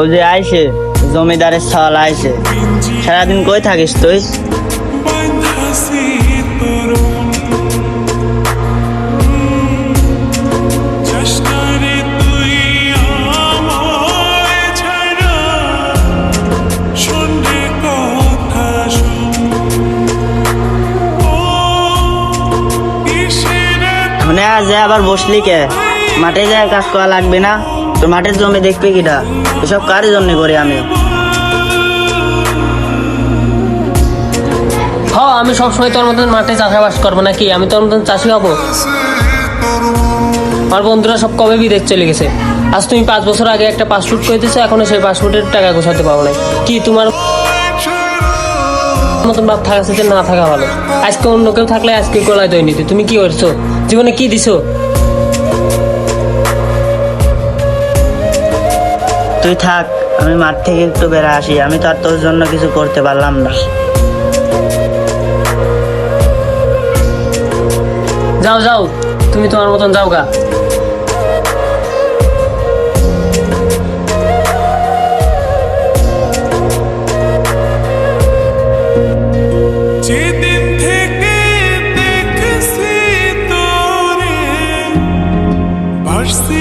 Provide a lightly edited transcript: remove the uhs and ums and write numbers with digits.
ও যে আইছে জমিদারের ছল আইছে। সারাদিন কই থাকিস তুই? মানে আজ আবার বসলি কে? মাঠে যায় কাজ করা লাগবে না? তোর মাঠের জমি দেখবি কিটা? এসব কার জন্য করি আমি? আমি সবসময় তোর মতন মাঠে চাষাবাস করবো নাকি? আমি তোর মতন চাষি হবো? আমার বন্ধুরা সব কবে বিদেশ চলে গেছে। আজ তুমি 5 বছর আগে একটা পাসপোর্ট করে দিচ্ছ, এখনো সেই পাসপোর্টের টাকা গোছাতে পারো নাই। কি তোমার মতন বাপ থাকা সাথে না থাকা ভালো। আজকে অন্য কেউ থাকলে আজকে গলায় দই নিতে। তুমি কি করছো জীবনে? কি দিছো? তুই থাক, আমি মাঠ থেকে একটু বেড়ে আসি। আমি তো আর তোর জন্য কিছু করতে পারলাম না। যাও যাও, তুমি তোমার মতন যাও গা। যেদিন থেকে দেখছি তোরে ভাসছি